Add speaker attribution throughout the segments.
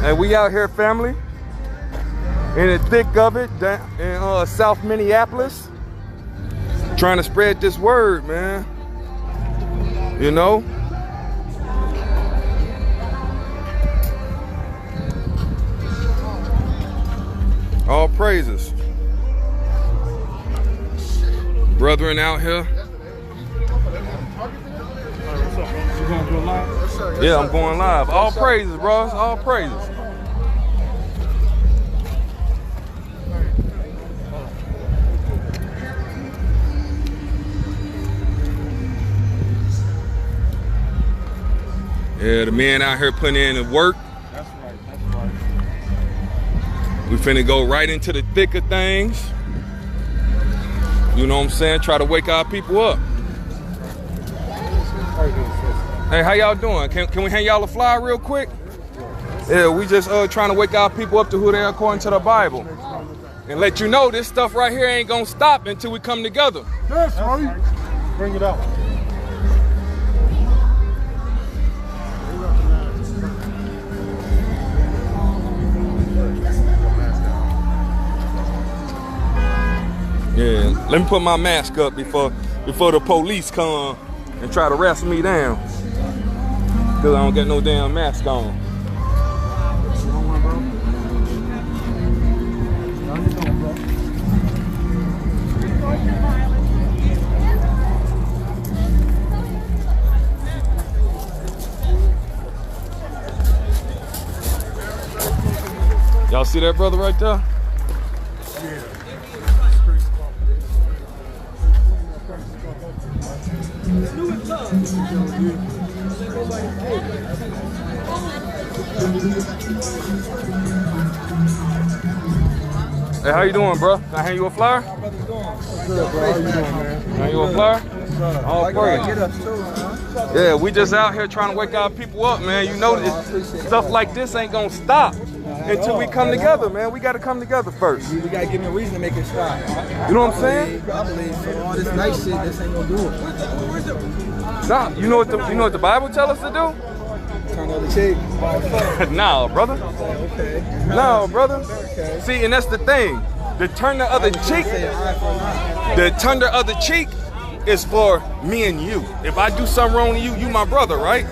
Speaker 1: And we out here, family, in the thick of it, down in South Minneapolis, trying to spread this word, man. You know? All praises. Brethren out here. Yeah, I'm going live. All praises, bros. All praises. Yeah, the men out here putting in the work.
Speaker 2: That's right, that's right.
Speaker 1: We finna go right into the thick of things. You know what I'm saying? Try to wake our people up. Hey, how y'all doing? Can we hand y'all a flyer real quick? Yeah, we just trying to wake our people up to who they are according to the Bible. And let you know this stuff right here ain't gonna stop until we come together.
Speaker 2: That's right. Bring it out.
Speaker 1: Yeah, let me put my mask up before the police come and try to wrestle me down. Cause I don't got no damn mask on. Y'all see that brother right there? Hey, how you doing, bro? Can I hand you a flyer?
Speaker 2: Good, bro. How you doing, man?
Speaker 1: Hand you a flyer? All praise. Yeah, we just out here trying to wake our people up, man. You know, stuff like this ain't gonna stop until we come together, man. We gotta come together first.
Speaker 3: We gotta give me a reason to make it stop.
Speaker 1: You know what I'm saying?
Speaker 3: I believe so. All this nice shit, this ain't gonna do it.
Speaker 1: Nah, you know what the Bible tell us to do?
Speaker 3: Turn the other cheek.
Speaker 1: Nah, brother.
Speaker 3: Okay.
Speaker 1: No, brother.
Speaker 3: Okay.
Speaker 1: See, and that's the thing. The turn the other cheek. The turn the other cheek is for me and you. If I do something wrong to you, you my brother, right?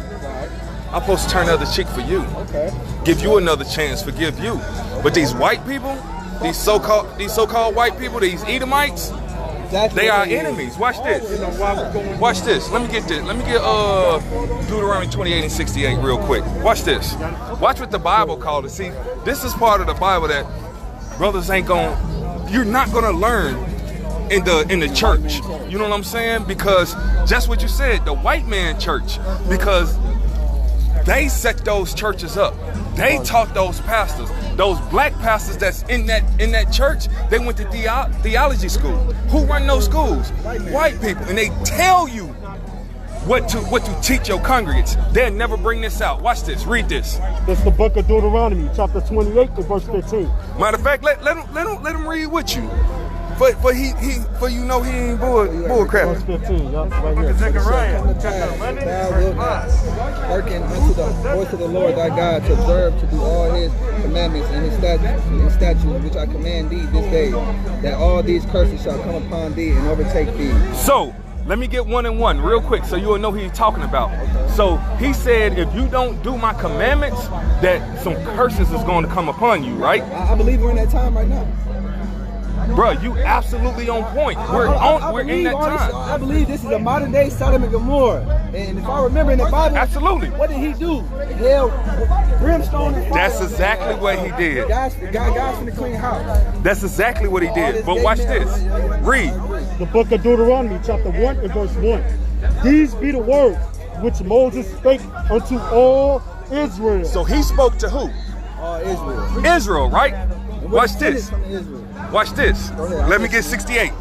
Speaker 1: I'm supposed to turn the other cheek for you.
Speaker 3: Okay.
Speaker 1: Give you another chance, forgive you. But these white people, these so-called white people, these Edomites, they are enemies. Watch this. Watch this. Let me get Deuteronomy 28 and 68 real quick. Watch this. Watch what the Bible called it. See, this is part of the Bible that brothers you're not gonna learn in the church. You know what I'm saying? Because just what you said, the white man church, because they set those churches up. They taught those pastors. Those black pastors that's in that church, they went to theology school. Who run those schools? White people. And they tell you what to teach your congregants. They'll never bring this out. Watch this. Read this.
Speaker 2: It's the book of Deuteronomy, chapter 28 and verse 15.
Speaker 1: Matter of fact, let him read with you. But he you know he ain't bull crap.
Speaker 2: Verse 15, yup, right here.
Speaker 3: Hearken unto the voice of the Lord thy God, to observe to do all his commandments and his statutes which I command thee this day, that all these curses shall come upon thee and overtake thee.
Speaker 1: So let me get one and one real quick so you'll know who he's talking about. So he said, if you don't do my commandments, that some curses is going to come upon you, right?
Speaker 3: I believe we're in that time right now.
Speaker 1: Bro, you absolutely on point. We're in that time.
Speaker 3: I believe this is a modern day Sodom and Gomorrah. And if I remember in the Bible,
Speaker 1: absolutely.
Speaker 3: What did he do? Hell, brimstone and fire.
Speaker 1: That's exactly what he did.
Speaker 3: God's in the clean house.
Speaker 1: That's exactly what he did. But watch this. Read.
Speaker 2: The book of Deuteronomy, chapter 1 and verse 1. These be the words which Moses spake unto all Israel.
Speaker 1: So he spoke to who?
Speaker 3: Israel.
Speaker 1: Israel, right? Watch this. Watch this. Let me get 68.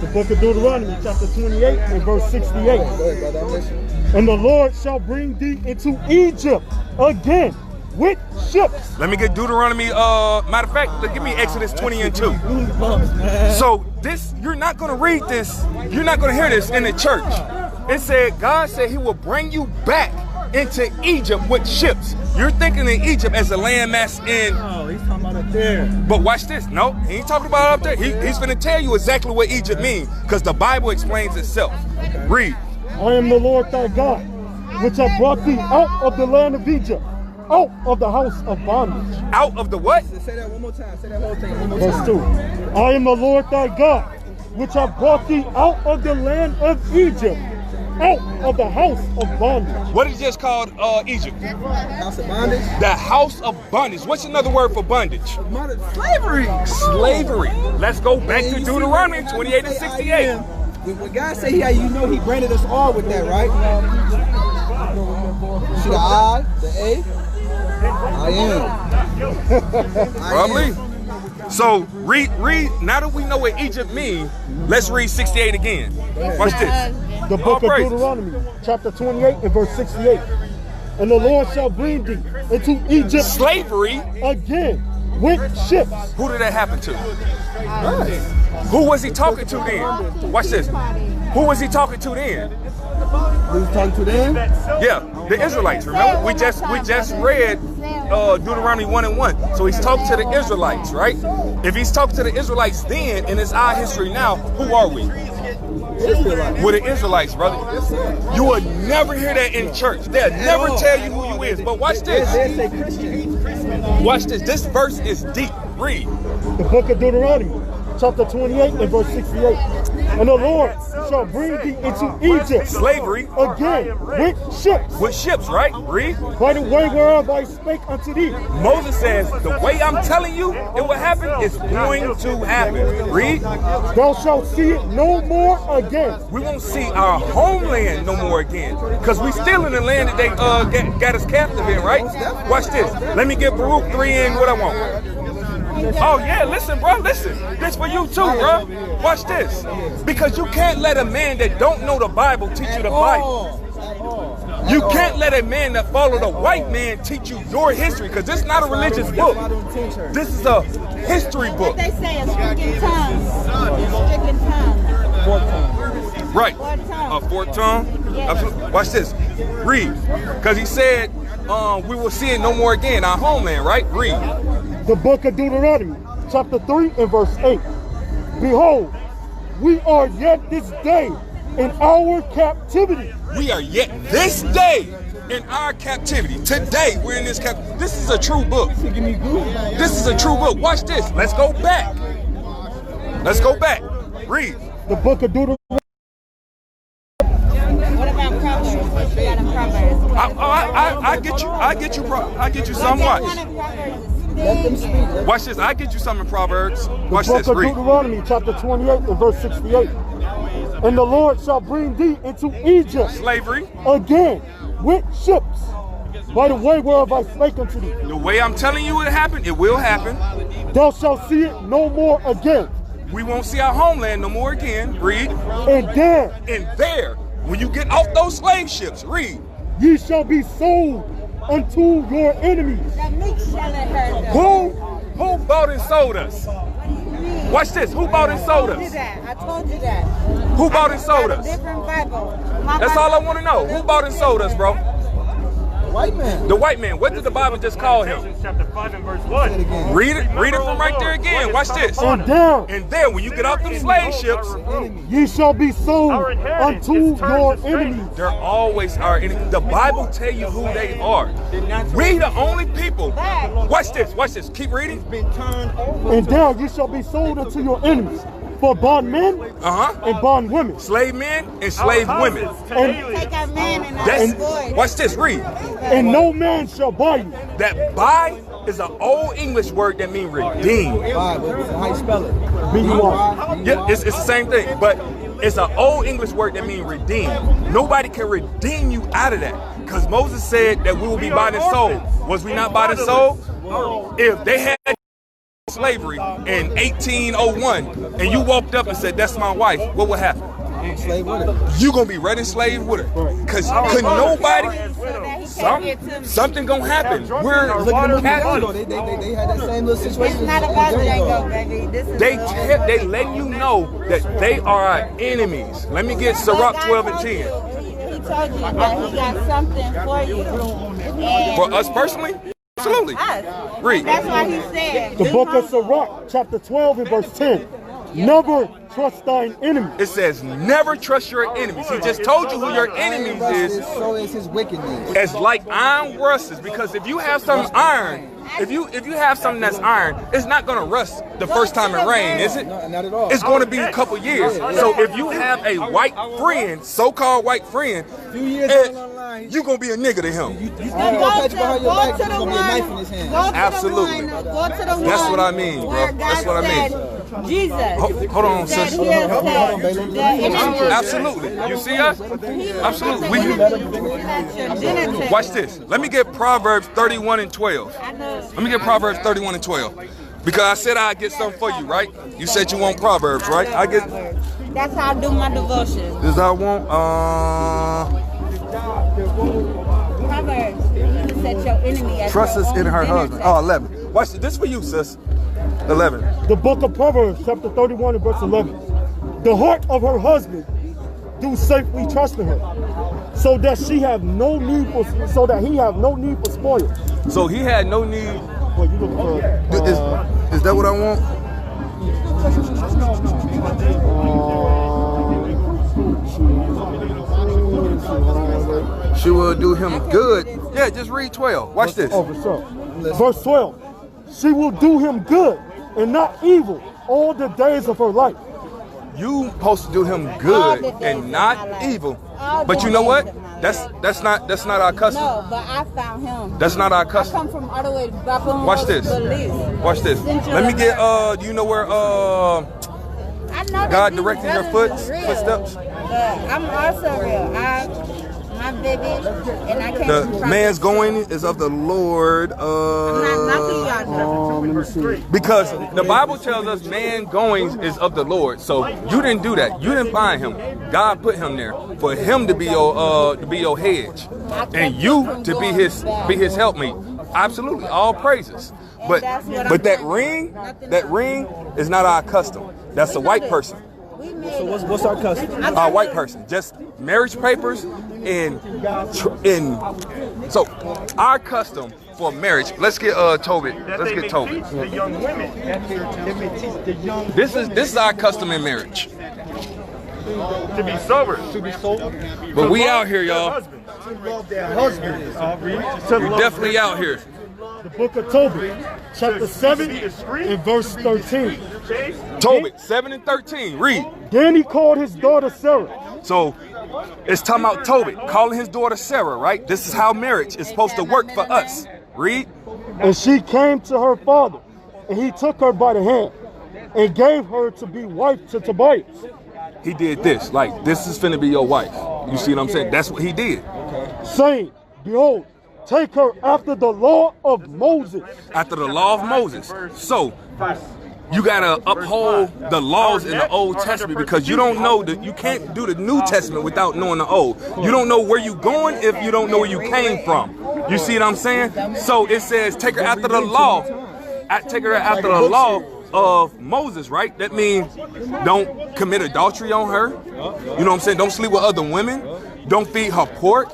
Speaker 2: The book of Deuteronomy, chapter 28 and verse 68.
Speaker 3: Go ahead, brother, I'm listening.
Speaker 2: And the Lord shall bring thee into Egypt again with ships.
Speaker 1: Let me get Deuteronomy, matter of fact, give me Exodus 20 and 2. So this, you're not going to read this, you're not going to hear this in the church. It said, God said he will bring you back into Egypt with ships. You're thinking of Egypt as a landmass in...
Speaker 3: Oh, he's talking about up there.
Speaker 1: But watch this. No, he ain't talking about up there. He's going to tell you exactly what Egypt means, because the Bible explains itself. Read.
Speaker 2: I am the Lord thy God, which have brought thee out of the land of Egypt, out of the house of bondage.
Speaker 1: Out of the what?
Speaker 3: Say that one more time. Say that whole thing one more
Speaker 2: Verse
Speaker 3: time.
Speaker 2: 2. I am the Lord thy God, which have brought thee out of the land of Egypt, out of the house of bondage.
Speaker 1: What is just called Egypt?
Speaker 3: House of bondage?
Speaker 1: The house of bondage. What's another word for bondage?
Speaker 3: Slavery.
Speaker 1: Slavery. Let's go back to Deuteronomy 28 and 68.
Speaker 3: When God said he branded us all with that, right? See the I, the A? I am.
Speaker 1: Probably. So read. Now that we know what Egypt means, let's read 68 again. Watch this.
Speaker 2: The book of Deuteronomy, chapter 28 and verse 68. And the Lord shall bring thee into Egypt
Speaker 1: slavery
Speaker 2: again with ships.
Speaker 1: Who did that happen to? Who was he talking to then? Watch this. Who was he talking to then?
Speaker 3: Who was talking to them?
Speaker 1: Yeah, the Israelites. Remember, we just read Deuteronomy 1 and 1. So he's talking to the Israelites, right? If he's talking to the Israelites then, and it's our history now, who are we?
Speaker 3: Israelites.
Speaker 1: We're the Israelites, brother. You will never hear that in church. They'll never tell you who you is. But watch this. Watch this. This verse is deep. Read.
Speaker 2: The book of Deuteronomy, chapter 28 and verse 68. And the Lord shall bring thee into Egypt
Speaker 1: slavery
Speaker 2: again with ships.
Speaker 1: With ships, right? Read.
Speaker 2: By the way whereof I spake unto thee.
Speaker 1: Moses says, the way I'm telling you it will happen is going to happen. Read.
Speaker 2: Thou shalt see it no more again.
Speaker 1: We won't see our homeland no more again, because we still in the land that they got us captive in, right? Watch this. Let me get Baruch 3 in what I want. Oh yeah, listen, bro, listen. This for you too, bro. Watch this. Because you can't let a man that don't know the Bible teach you the Bible. You can't let a man that follow the white man teach you your history, because this is not a religious book. This is a history book.
Speaker 4: They say a stricken tongue. Stricken tongue.
Speaker 1: Right. A forked tongue. Absolutely. Watch this. Read. Because he said we will see it no more again. Our homeland, right? Read.
Speaker 2: The book of Deuteronomy, chapter 3 and verse 8. Behold, we are yet this day in our captivity.
Speaker 1: We are yet this day in our captivity. Today, we're in this captivity. This is a true book. This is a true book. Watch this. Let's go back. Let's go back. Read.
Speaker 2: The book of Deuteronomy.
Speaker 4: What about Proverbs? What you got in Proverbs?
Speaker 1: I get you some. Watch. Watch this. I get you some in Proverbs. Watch this.
Speaker 2: The book of
Speaker 1: Read.
Speaker 2: Deuteronomy, chapter 28 and verse 68. And the Lord shall bring thee into Egypt
Speaker 1: Slavery.
Speaker 2: again with ships, by the way whereof I spake unto thee.
Speaker 1: The way I'm telling you it happened, it will happen.
Speaker 2: Thou shalt see it no more again.
Speaker 1: We won't see our homeland no more again. Read.
Speaker 2: And
Speaker 1: there, when you get off those slave ships, read.
Speaker 2: Ye shall be sold unto your enemies.
Speaker 4: The meek shall inherit them.
Speaker 1: Who bought and sold us? Watch this. Who bought and sold us?
Speaker 4: I told you that.
Speaker 1: Who bought and sold us?
Speaker 4: Different Bible.
Speaker 1: That's all I want to know. Who bought and sold us, bro?
Speaker 3: White man.
Speaker 1: The white man. What did the Bible just call him?
Speaker 2: Chapter 5 and verse 1.
Speaker 1: Read it from right there again. Watch this.
Speaker 2: And
Speaker 1: there, when you get off them slave ships,
Speaker 2: ye shall be sold unto your enemies.
Speaker 1: they're always our enemies. The Bible tell you who they are. We the only people. Watch this. Watch this. Keep reading.
Speaker 2: And there ye shall be sold unto your enemies. For bondmen and bondwomen.
Speaker 1: Slave men and slave women.
Speaker 4: Take a man and a boy.
Speaker 1: Watch this, read.
Speaker 2: And no man shall buy you.
Speaker 1: That buy is an old English word that means redeem.
Speaker 3: How you spell it?
Speaker 2: B-U-I.
Speaker 1: Yeah, it's the same thing, but it's an old English word that means redeem. Nobody can redeem you out of that, because Moses said that we will be bought and sold. Was we not bought and sold? If they had slavery in 1801 and you walked up and said, that's my wife, what would happen?
Speaker 3: Slave with her.
Speaker 1: You gonna be right enslaved with her, because could nobody, something gonna happen. We're captive.
Speaker 3: They had that same little situation.
Speaker 4: It's not about Django, baby. This is
Speaker 1: They let you know that they are our enemies. Let me get Sirach 12 and 10.
Speaker 4: told you that he got something for you. And
Speaker 1: For us personally? Absolutely.
Speaker 4: us.
Speaker 1: Read.
Speaker 4: That's why he said.
Speaker 2: The book of Sirach, chapter 12 and verse 10. Never trust thine enemy.
Speaker 1: It says never trust your enemies. He just told you who your enemies is.
Speaker 3: So is his wickedness.
Speaker 1: As like iron rusts, because if you have some iron, if you have something that's iron, it's not gonna rust the first time it rains, is it?
Speaker 3: No, not at all.
Speaker 1: It's gonna be a couple years. So if you have a white friend, so-called white friend,
Speaker 3: few years down the line,
Speaker 1: you gonna be a nigga to him.
Speaker 3: He's gonna catch you behind your back. He's gonna be a knife in his hand.
Speaker 1: Absolutely.
Speaker 4: Go to the one.
Speaker 1: That's what I mean, bro.
Speaker 4: Where God
Speaker 1: That's what I mean.
Speaker 4: said, Jesus.
Speaker 1: Hold on,
Speaker 4: said
Speaker 1: sis.
Speaker 4: he has said that
Speaker 1: Absolutely. You see us? Absolutely.
Speaker 4: He let your dinner table.
Speaker 1: Watch this. Let me get Proverbs 31 and 12. Let me get Proverbs 31 and 12. Because I said I'd get something for you, right? You said you want Proverbs, right? I get.
Speaker 4: That's how I do my devotion.
Speaker 1: This I want.
Speaker 4: Proverbs. You set your enemy as
Speaker 1: Trust
Speaker 4: your
Speaker 1: us
Speaker 4: own
Speaker 1: in her
Speaker 4: dinner
Speaker 1: husband.
Speaker 4: table.
Speaker 1: Oh, 11. Watch this. This for you, sis. 11.
Speaker 2: The book of Proverbs, chapter 31 and verse 11. The heart of her husband do safely trust in her, so that he have no need for spoil.
Speaker 1: So he had no need.
Speaker 2: Well, you looking for,
Speaker 1: Is that what I want? She will do him good. Yeah, just read 12. Watch this.
Speaker 2: Verse 12. She will do him good and not evil all the days of her life.
Speaker 1: You supposed to do him good and not evil. But you know what? That's not our custom.
Speaker 4: No, but I found him.
Speaker 1: That's not our
Speaker 4: I
Speaker 1: custom.
Speaker 4: come from all the way back from
Speaker 1: Watch this. Watch this. Let me get do you know where God directing your footsteps?
Speaker 4: I'm also real. My baby, and I came
Speaker 1: The
Speaker 4: from
Speaker 1: man's going is of the Lord.
Speaker 4: I'm not knocking y'all.
Speaker 1: Because the Bible tells us man goings is of the Lord. So you didn't do that. You didn't find him. God put him there for him to be your hedge, and you to be his helpmate. Absolutely, all praises. But that ring is not our custom. That's a white person.
Speaker 3: So what's our custom?
Speaker 1: A white person, just marriage papers and so our custom for marriage. Let's get Toby. Let's get Toby.
Speaker 2: The young women.
Speaker 1: This is our custom in marriage.
Speaker 2: To be sober. To be sober.
Speaker 1: But we out here, y'all.
Speaker 2: To love their husbands.
Speaker 1: We're definitely out here.
Speaker 2: The book of Tobit, chapter 7 and verse 13.
Speaker 1: Tobit 7 and 13. Read.
Speaker 2: Then he called his daughter Sarah.
Speaker 1: So it's talking about Tobit calling his daughter Sarah, right? This is how marriage is supposed to work for us. Read.
Speaker 2: And she came to her father, and he took her by the hand and gave her to be wife to Tobias.
Speaker 1: He did this, like this is finna be your wife. You see what I'm saying? That's what he did.
Speaker 2: Saying, behold, take her after the law of Moses.
Speaker 1: After the law of Moses. So you gotta uphold the laws in the Old Testament, because you don't know that you can't do the New Testament without knowing the Old. You don't know where you going if you don't know where you came from. You see what I'm saying? So it says take her after the law. Take her after the law of Moses, right? That means don't commit adultery on her. You know what I'm saying? Don't sleep with other women. Don't feed her pork.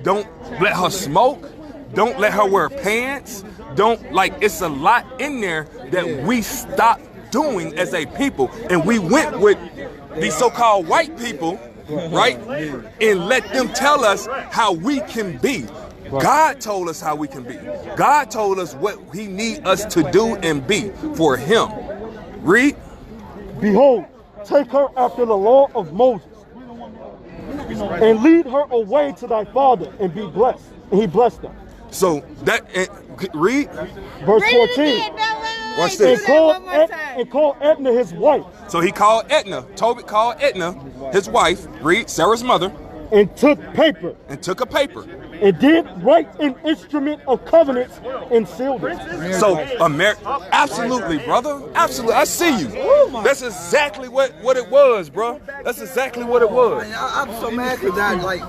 Speaker 1: Don't let her smoke. Don't let her wear pants. Don't, like, it's a lot in there that we stopped doing as a people. And we went with these so-called white people, right? And let them tell us how we can be. God told us how we can be. God told us what he need us to do and be for him. Read.
Speaker 2: Behold, take her after the law of Moses, and lead her away to thy father, and be blessed. And he blessed them.
Speaker 1: So that, read.
Speaker 2: Verse 14.
Speaker 1: Watch this.
Speaker 2: And called Edna his wife.
Speaker 1: So he called Edna. Tobit called Edna his wife. Read. Sarah's mother.
Speaker 2: And took paper.
Speaker 1: And took a paper.
Speaker 2: And did write an instrument of covenants and sealed it.
Speaker 1: So absolutely, brother. Absolutely. I see you. That's exactly what it was, bro. That's exactly what it was.
Speaker 3: I'm so mad because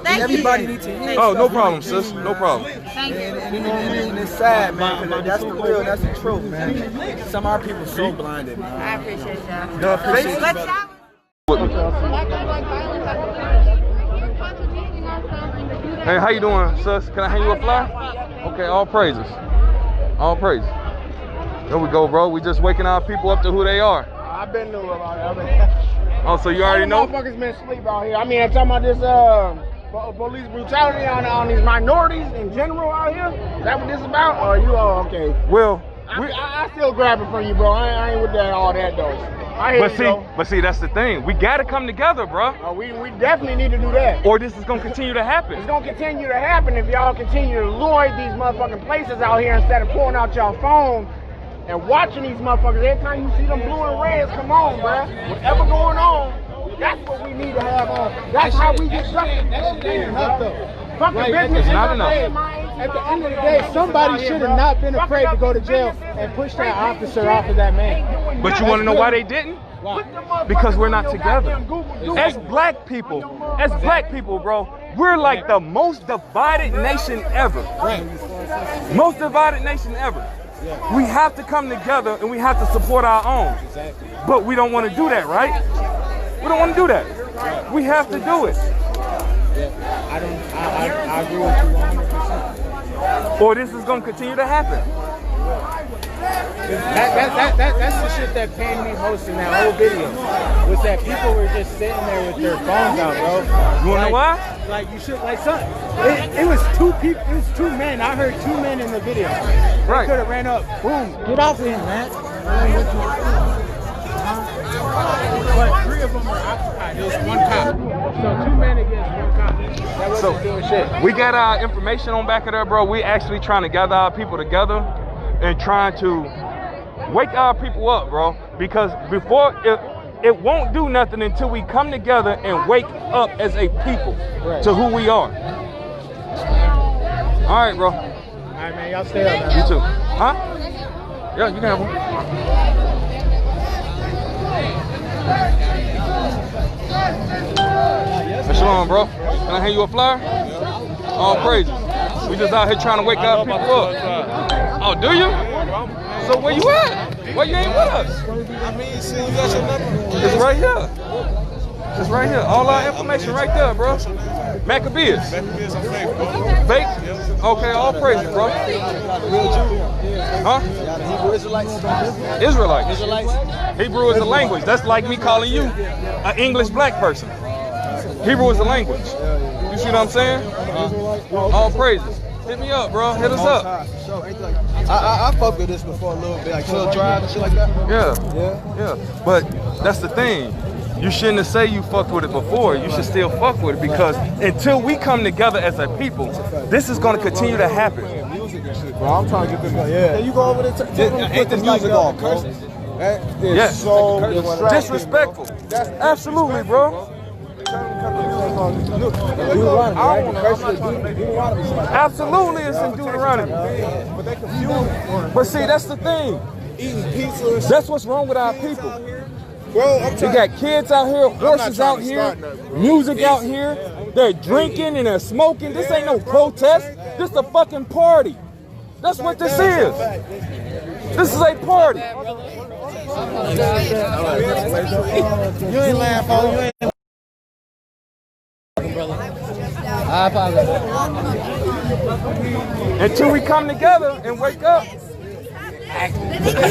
Speaker 3: everybody needs to hear.
Speaker 1: Oh, no problem, sis. No problem.
Speaker 3: And it's sad, man, because that's the real, that's the truth, man. Some of our people are so blinded, man.
Speaker 4: I appreciate y'all.
Speaker 1: No, appreciate
Speaker 4: Let's
Speaker 1: you.
Speaker 4: have
Speaker 1: Hey, how you doing, sis? Can I hand you a flyer? Okay, all praises. All praises. There we go, bro. We just waking our people up to who they are.
Speaker 5: I've been new about it.
Speaker 1: Oh, so you already know?
Speaker 5: Motherfuckers been asleep out here. I mean, I'm talking about this police brutality on these minorities in general out here. Is that what this is about? Or you all okay?
Speaker 1: Well,
Speaker 5: I still grab it from you, bro. I ain't with that all that though.
Speaker 1: But see, that's the thing. We gotta come together, bro.
Speaker 5: We definitely need to do that.
Speaker 1: Or this is gonna continue to happen.
Speaker 5: It's gonna continue to happen if y'all continue to lure these motherfucking places out here instead of pulling out y'all phone and watching these motherfuckers. Every time you see them blue and reds, come on, bro. Whatever going on, that's what we need to have on. That's how we get justice. That shit ain't enough though. Fucking business.
Speaker 1: It's not enough.
Speaker 5: At the end of the day, somebody should have not been afraid to go to jail and push that officer off of that man.
Speaker 1: But you want to know why they didn't?
Speaker 5: Why?
Speaker 1: Because we're not together. As black people, bro, we're like the most divided nation ever. Most divided nation ever. We have to come together and we have to support our own. But we don't want to do that, right? We don't want to do that. We have to do it.
Speaker 5: I agree with you 100%.
Speaker 1: Or this is going to continue to happen.
Speaker 5: That's the shit that pained me most in that whole video. Was that people were just sitting there with their phones out, bro.
Speaker 1: You wanna know why?
Speaker 5: Like you should, like son. It was two people. It was two men. I heard two men in the video.
Speaker 1: Right.
Speaker 5: They could have ran up. Boom. Get off of him, man. But three of them were occupied. It was one cop. So two men against one cop. That wasn't doing shit.
Speaker 1: We got our information on back of there, bro. We actually trying to gather our people together and trying to wake our people up, bro. Because before it won't do nothing until we come together and wake up as a people to who we are. All right, bro.
Speaker 5: All right, man. Y'all stay up, man.
Speaker 1: You too. Huh? Yeah, you can have one. Shalom, bro. Can I hand you a flyer? All praises. We just out here trying to wake our people up. Oh, do you? So where you at? Why you ain't with us?
Speaker 6: I mean, see, you got your number.
Speaker 1: It's right here. It's right here. All our information right there, bro. Maccabees.
Speaker 6: Maccabees on Facebook.
Speaker 1: Fake? Okay, all praises, bro. Huh?
Speaker 3: Hebrew Israelites.
Speaker 1: Israelites. Hebrew is a language. That's like me calling you an English black person. Hebrew is a language. You see what I'm saying? All praises. Hit me up, bro. Hit us up.
Speaker 3: I fuck with this before a little bit, like chill drive and shit like that.
Speaker 1: Yeah. But that's the thing. You shouldn't have said you fucked with it before. You should still fuck with it because until we come together as a people, this is going to continue to happen.
Speaker 2: Bro, I'm trying to get this. Yeah.
Speaker 3: You go over there. Put the music on, bro.
Speaker 1: Yes.
Speaker 2: So
Speaker 1: Disrespectful. Absolutely, bro. Absolutely, it's in Deuteronomy. But see, that's the thing.
Speaker 6: Eating pizza.
Speaker 1: That's what's wrong with our people.
Speaker 6: Bro,
Speaker 1: We got kids out here, horses out here, music out here. They're drinking and they're smoking. This ain't no protest. This is a fucking party. That's what this is. This is a party.
Speaker 3: You ain't lying, bro. You ain't. I apologize.
Speaker 1: Until we come together and wake up.
Speaker 7: They can't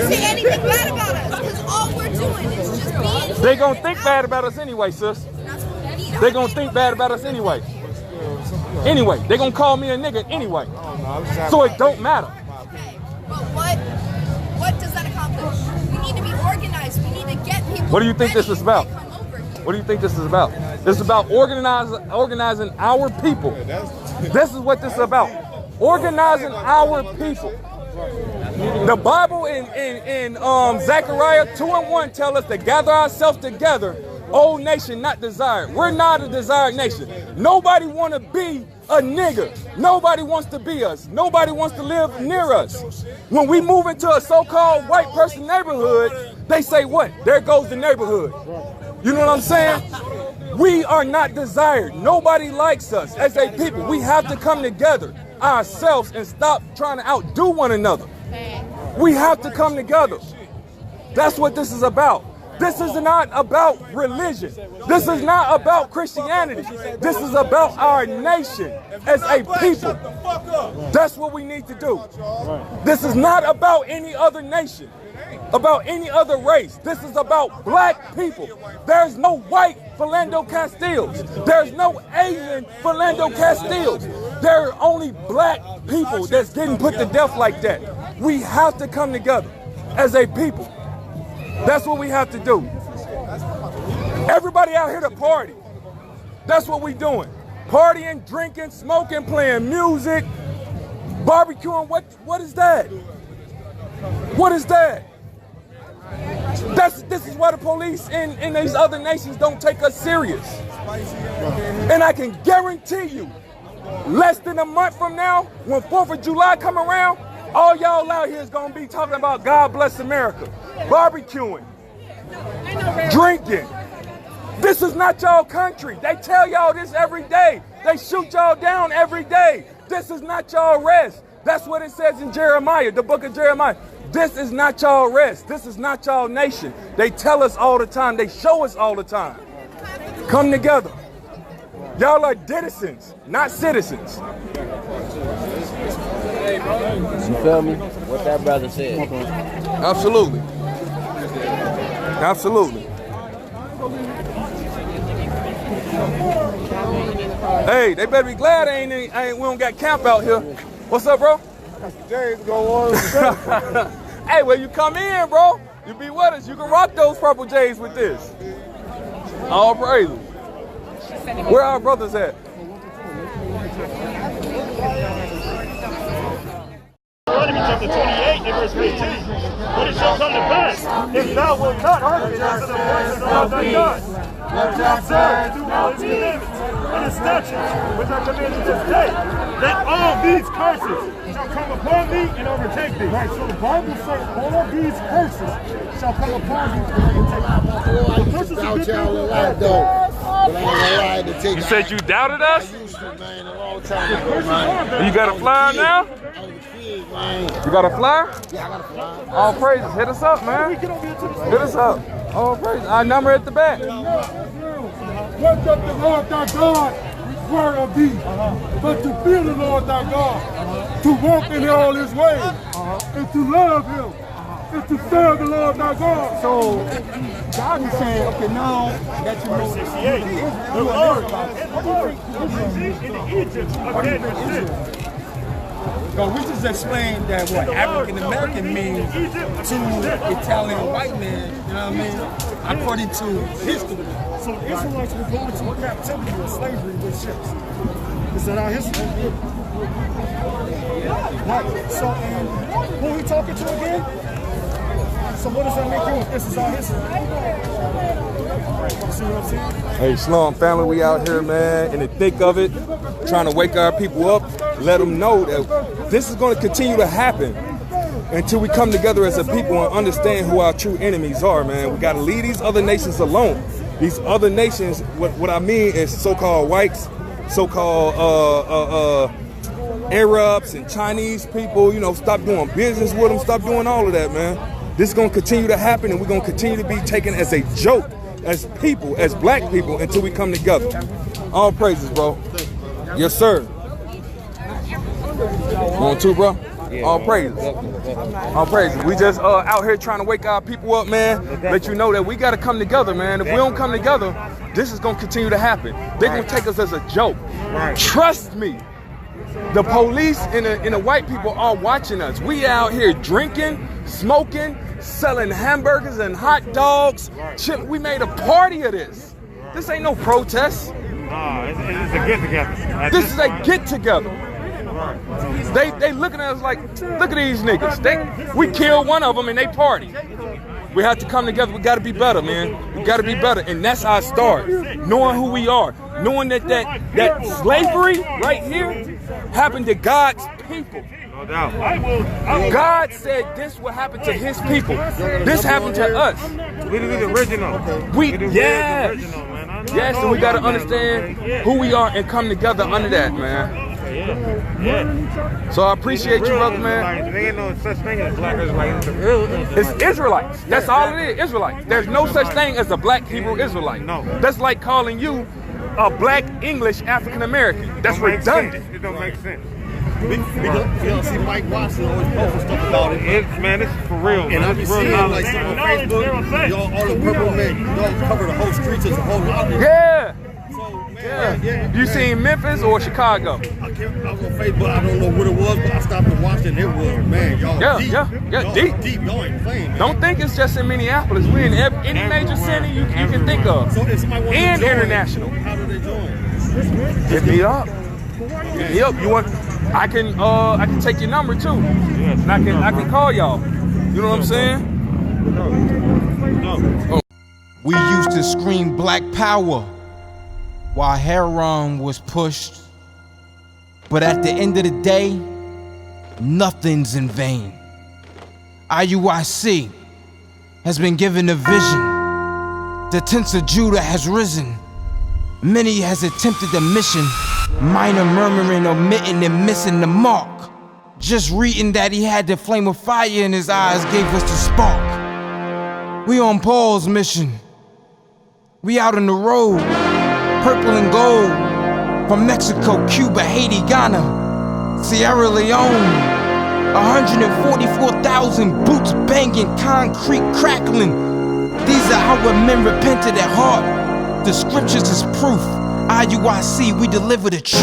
Speaker 7: say anything bad about us because all we're doing is just being.
Speaker 1: They gonna think bad about us anyway, sis. They gonna think bad about us anyway. Anyway, they gonna call me a nigga anyway. So it don't matter.
Speaker 7: Okay, but what does that accomplish? We need to be organized. We need to get people.
Speaker 1: What do you think this is about?
Speaker 7: Come over here.
Speaker 1: What do you think this is about? This is about organizing our people. This is what this is about. Organizing our people. The Bible in Zechariah 2:1 tell us to gather ourselves together, O nation not desired. We're not a desired nation. Nobody want to be a nigga. Nobody wants to be us. Nobody wants to live near us. When we move into a so-called white person neighborhood, they say what? There goes the neighborhood. You know what I'm saying? We are not desired. Nobody likes us as a people. We have to come together ourselves and stop trying to outdo one another. We have to come together. That's what this is about. This is not about religion. This is not about Christianity. This is about our nation as a people. That's what we need to do. This is not about any other nation, about any other race. This is about black people. There's no white Philando Castiles. There's no Asian Philando Castiles. There are only black people that's getting put to death like that. We have to come together as a people. That's what we have to do. Everybody out here to party. That's what we doing. Partying, drinking, smoking, playing music, barbecuing. What is that? What is that? This is why the police in these other nations don't take us serious. And I can guarantee you, less than a month from now, when 4th of July come around, all y'all out here is gonna be talking about God bless America, barbecuing, drinking. This is not y'all country. They tell y'all this every day. They shoot y'all down every day. This is not y'all rest. That's what it says in Jeremiah, the book of Jeremiah. This is not y'all rest. This is not y'all nation. They tell us all the time. They show us all the time. Come together. Y'all are citizens, not citizens.
Speaker 8: You feel me? What that brother said.
Speaker 1: Absolutely. Absolutely. Hey, they better be glad we don't got camp out here. What's up, bro?
Speaker 6: James go on.
Speaker 1: Hey, well, you come in, bro. You be with us. You can rock those purple J's with this. All praises. Where our brothers at?
Speaker 2: Deuteronomy chapter 28 and verse 15. But it shall come to pass, if thou wilt not hearken unto the voice of the Lord thy God, to observe to do all his commandments and his statutes, which I command you this day, that all these curses shall come upon thee and overtake thee. Right, so the Bible says all of these curses shall come upon thee and overtake thee. The curses are good things bad things.
Speaker 1: You said you doubted us?
Speaker 6: I used to, man, a long time ago, man.
Speaker 1: You got a flyer now? You got a flyer?
Speaker 6: Yeah, I got a flyer.
Speaker 1: All praises. Hit us up, man. Hit us up. All praises. Our number at the back.
Speaker 2: What doth the Lord thy God require of thee? But to fear the Lord thy God, to walk in all his ways, and to love him, and to serve the Lord thy God. So God is saying, okay, now that you know 68, the Lord in Egypt again.
Speaker 3: So we just explained that what African American means to Italian white man, you know what I mean? According to history.
Speaker 2: So the Israelites were going into captivity or slavery with ships. Is that our history? Right. So, and who are we talking to again? So what does that make you if this is our history? See what I'm saying?
Speaker 1: Hey, Shalom family, we out here, man, in the thick of it, trying to wake our people up, let them know that this is going to continue to happen until we come together as a people and understand who our true enemies are, man. We got to leave these other nations alone. These other nations, what I mean is so-called whites, so-called Arabs and Chinese people, you know, stop doing business with them, stop doing all of that, man. This is going to continue to happen, and we're going to continue to be taken as a joke, as people, as black people, until we come together. All praises, bro. Yes, sir. Going too, bro? All praises. All praises. We just out here trying to wake our people up, man. Let you know that we got to come together, man. If we don't come together, this is going to continue to happen. They're going to take us as a joke. Trust me. The police and the white people are watching us. We out here drinking, smoking, selling hamburgers and hot dogs. We made a party of this. This ain't no protest.
Speaker 2: No, it's a get-together.
Speaker 1: This is a get-together. They looking at us like, look at these niggas. We killed one of them and they party. We have to come together. We got to be better, man. We got to be better, and that's our start. Knowing who we are, knowing that slavery right here happened to God's people.
Speaker 2: No doubt.
Speaker 1: God said this will happen to His people. This happened to us.
Speaker 2: We the original.
Speaker 1: Yes, and we got to understand who we are and come together under that, man.
Speaker 2: Yeah.
Speaker 1: So I appreciate you, brother, man.
Speaker 2: There ain't no such thing as black Israelites.
Speaker 1: It's Israelites. That's all it is, Israelites. There's no such thing as a black Hebrew Israelite.
Speaker 2: No.
Speaker 1: That's like calling you a black English African American. That's redundant.
Speaker 2: It don't make sense.
Speaker 6: We don't see Mike Watson always posting stuff about it.
Speaker 2: Man, this is for real.
Speaker 6: And I be seeing like some on Facebook, y'all all the purple men, y'all cover the whole streets as a whole lot.
Speaker 1: Yeah.
Speaker 6: So, man, yeah.
Speaker 1: You seen Memphis or Chicago?
Speaker 6: I was on Facebook, I don't know what it was, but I stopped and watched it, and it was, man, y'all deep.
Speaker 1: Y'all deep.
Speaker 6: Y'all ain't playing, man.
Speaker 1: Don't think it's just in Minneapolis. We're in any major city you can think of.
Speaker 6: So if somebody wants
Speaker 1: and
Speaker 6: to join,
Speaker 1: international.
Speaker 6: How do they join?
Speaker 1: Hit me up. Hit me up. You want? I can take your number too. And I can call y'all. You know what I'm saying?
Speaker 9: We used to scream black power while heroin was pushed. But at the end of the day, nothing's in vain. IUIC has been given a vision. The tents of Judah has risen. Many has attempted the mission. Minor murmuring, omitting, and missing the mark. Just reading that he had the flame of fire in his eyes gave us the spark. We on Paul's mission. We out on the road, purple and gold. From Mexico, Cuba, Haiti, Ghana, Sierra Leone. 144,000 boots banging, concrete crackling. These are our men repented at heart. The scriptures is proof. IUIC, we deliver the truth.